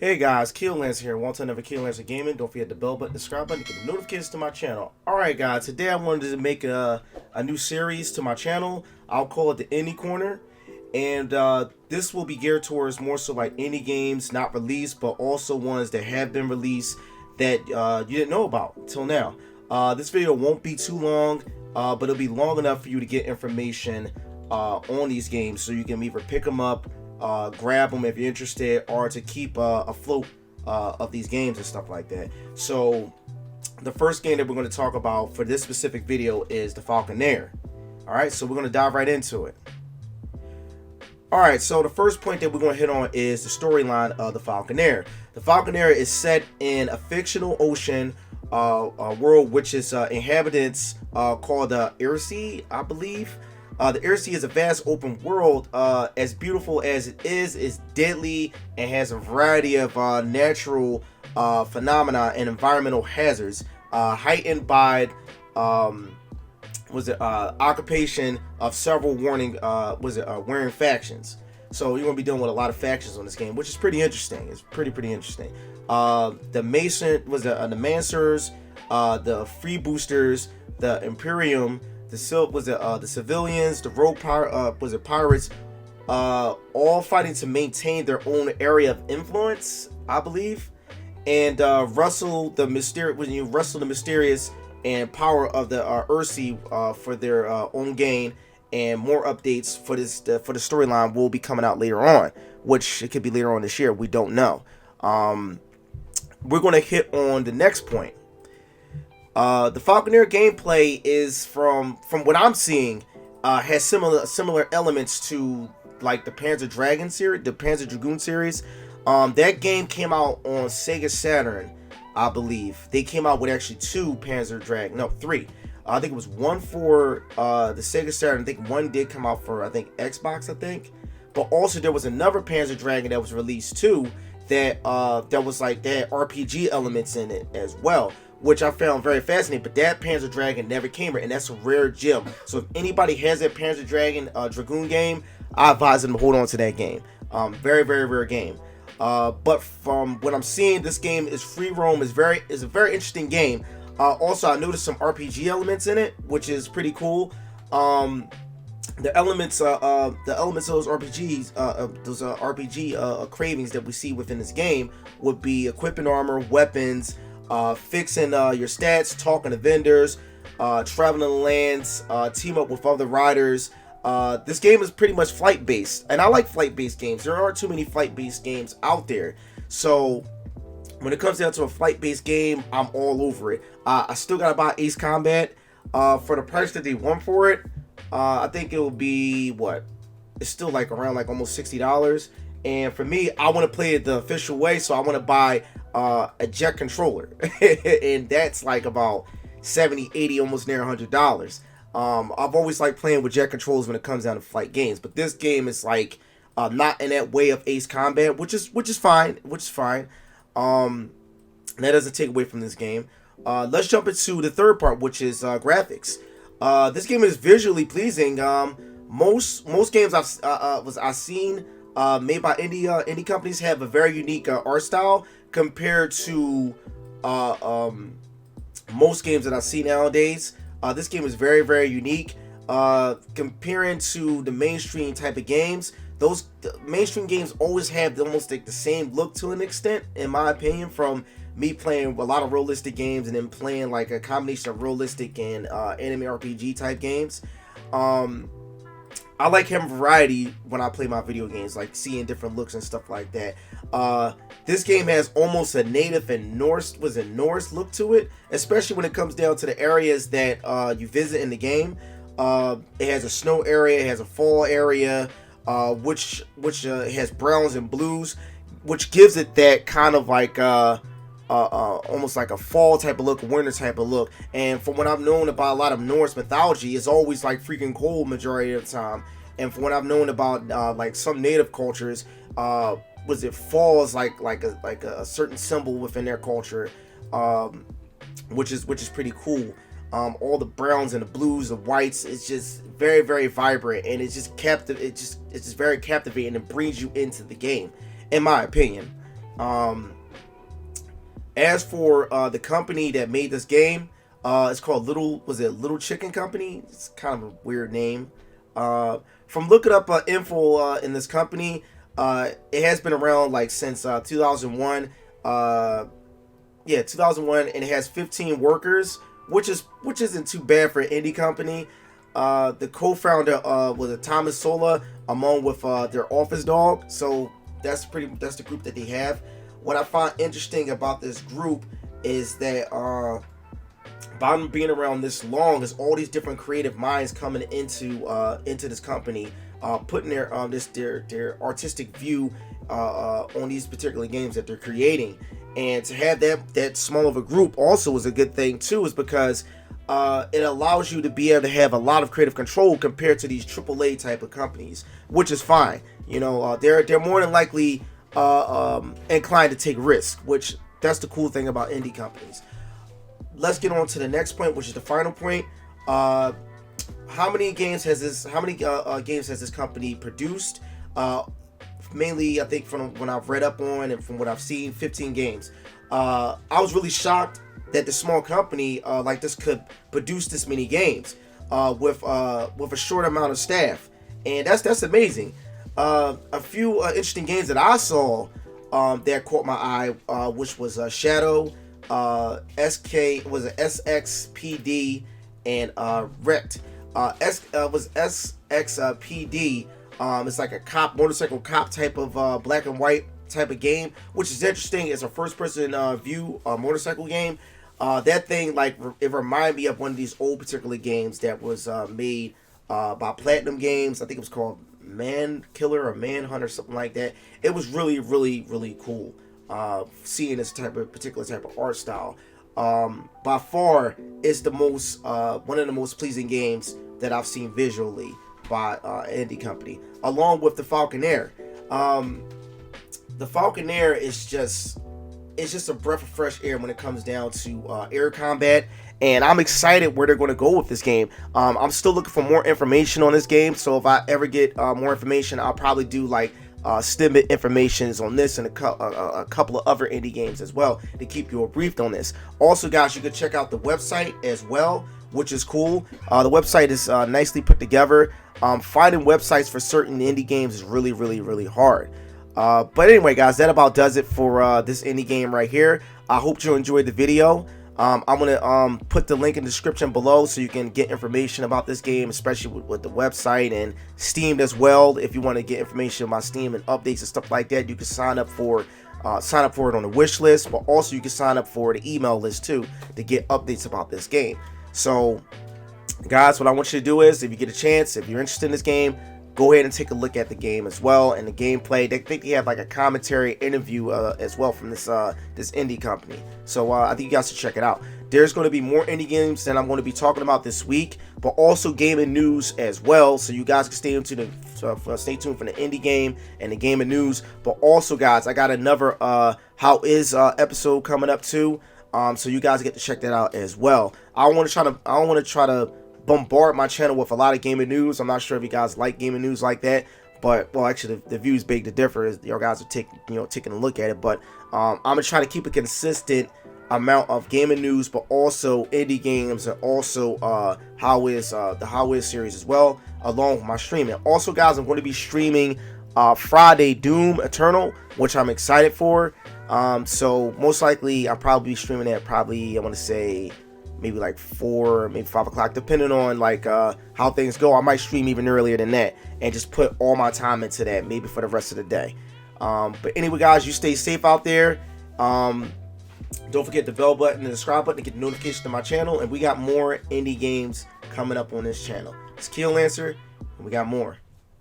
Hey guys, Keelancer here. Want to another Keelancer Gaming? Don't forget the bell button, the subscribe button to get the notifications to my channel. Alright guys, today I wanted to make a new series to my channel. I'll call it the Indie Corner. And this will be geared towards more so like indie games not released, but also ones that have been released that you didn't know about till now. This video won't be too long, but it'll be long enough for you to get information on these games so you can either pick them up, grab them if you're interested, or to keep afloat of these games and stuff like that. So the first game that we're going to talk about for this specific video is the Falconeer. Alright, so we're going to dive right into it. Alright, so the first point that we're going to hit on is the storyline of the Falconeer. The Falconeer is set in a fictional ocean world which is inhabitants called Iris, I believe. The Iris is a vast open world, as beautiful as it is deadly and has a variety of natural phenomena and environmental hazards, heightened by occupation of several warring factions. So you're gonna be dealing with a lot of factions on this game, which is pretty interesting. It's pretty interesting. The Mancers, the Freeboosters, the Imperium, the civilians, the rogue pirates, all fighting to maintain their own area of influence, I believe, and wrestle the mysterious and power of the Ursi for their own gain. And more updates for the storyline will be coming out later on, which it could be later on this year. We don't know. We're going to hit on the next point. The Falconeer gameplay is from what I'm seeing, has similar elements to like the Panzer Dragoon series. That game came out on Sega Saturn, I believe. They came out with actually three. I think it was one for the Sega Saturn. I think one did come out for Xbox, I think. But also there was another Panzer Dragoon that was released too that was like that had RPG elements in it as well, which I found very fascinating. But that Panzer Dragoon never came, and that's a rare gem. So if anybody has that Panzer Dragoon game, I advise them to hold on to that game. Very rare game. But from what I'm seeing, this game is free roam. is a very interesting game. Also, I noticed some RPG elements in it, which is pretty cool. The elements of those RPG cravings that we see within this game would be equipping armor, weapons, fixing your stats, talking to vendors, traveling the lands, team up with other riders. This game is pretty much flight based, and I like flight based games. There aren't too many flight based games out there, so when it comes down to a flight based game, I'm all over it. I still gotta buy Ace Combat for the price that they want for it. I think it will be it's still like around like almost $60. And for me, I want to play it the official way, so I want to buy a jet controller, and that's like about 70, 80, almost near $100. I've always liked playing with jet controls when it comes down to flight games, but this game is like not in that way of Ace Combat, which is fine. That doesn't take away from this game. Let's jump into the third part, which is graphics. This game is visually pleasing. Most games I've seen made by indie companies have a very unique art style compared to most games that I see nowadays. This game is very unique. Comparing to the mainstream type of games, the mainstream games always have almost like the same look to an extent, in my opinion, from me playing a lot of realistic games and then playing like a combination of realistic and anime RPG type games. I like having variety when I play my video games, like seeing different looks and stuff like that. This game has almost a native and Norse look to it, especially when it comes down to the areas that you visit in the game. It has a snow area, it has a fall area, which has browns and blues, which gives it that kind of like almost like a fall type of look, a winter type of look. And from what I've known about a lot of Norse mythology, it's always like freaking cold majority of the time. And from what I've known about like some native cultures, fall is like a certain symbol within their culture, which is pretty cool. All the browns and the blues, the whites, it's just very vibrant, and it's just very captivating and brings you into the game, in my opinion. As for the company that made this game, it's called Little Chicken Company. It's kind of a weird name. From looking up info in this company, it has been around like since 2001. 2001, and it has 15 workers, which isn't too bad for an indie company. The co-founder was a Thomas Sola, along with their office dog. So that's the group that they have. What I find interesting about this group is that by them being around this long, is all these different creative minds coming into this company, putting their artistic view on these particular games that they're creating. And to have that small of a group also is a good thing too, is because it allows you to be able to have a lot of creative control compared to these AAA type of companies, which is fine. You know, they're more than likely inclined to take risks, which that's the cool thing about indie companies. Let's get on to the next point, which is the final point. How many games has this company produced? Mainly, I think from when I've read up on and from what I've seen, 15 games. I was really shocked that the small company like this could produce this many games with a short amount of staff, and that's amazing. A few interesting games that I saw that caught my eye, which was Shadow, SXPD, and Wrecked. Was SXPD. It's like a motorcycle cop type of black and white type of game, which is interesting. It's a first-person view motorcycle game. That thing, like, it reminded me of one of these old particular games that was made by Platinum Games. I think it was called Man Killer or Manhunt or something like that. It was really, really, really cool seeing this particular type of art style. By far, it's the most one of the most pleasing games that I've seen visually by an indie company, along with the Falconeer. The Falconeer is just a breath of fresh air when it comes down to air combat, and I'm excited where they're going to go with this game. I'm still looking for more information on this game, so if I ever get more information, I'll probably do like snippet informations on this and a couple of other indie games as well to keep you briefed on this. Also, guys, you can check out the website as well, which is cool. The website is nicely put together. Finding websites for certain indie games is really, really, really hard. But anyway, guys, that about does it for this indie game right here. I hope you enjoyed the video. I'm gonna put the link in the description below so you can get information about this game, especially with the website and Steam as well. If you want to get information about Steam and updates and stuff like that, you can sign up for it on the wish list, but also you can sign up for the email list too to get updates about this game. So, guys, what I want you to do is, if you get a chance, if you're interested in this game, go ahead and take a look at the game as well and the gameplay. They think they have like a commentary interview as well from this indie company. So I think you guys should check it out. There's going to be more indie games that I'm going to be talking about this week, but also gaming news as well. So you guys can stay tuned for the indie game and the gaming news. But also, guys, I got another How Is episode coming up too. So you guys get to check that out as well. I don't want to try to bombard my channel with a lot of gaming news. I'm not sure if you guys like gaming news like that, but well, actually the views beg to differ as your guys are taking a look at it. But I'm gonna try to keep a consistent amount of gaming news, but also indie games, and also the How Is series as well, along with my streaming. Also, guys, I'm going to be streaming Friday Doom Eternal, which I'm excited for. So most likely I'll probably be streaming that I want to say maybe like 4, maybe 5 o'clock, depending on like how things go. I might stream even earlier than that and just put all my time into that, maybe for the rest of the day. But anyway, guys, you stay safe out there. Don't forget the bell button and the subscribe button to get notifications to my channel, and we got more indie games coming up on this channel. It's Keel Lancer, and we got more.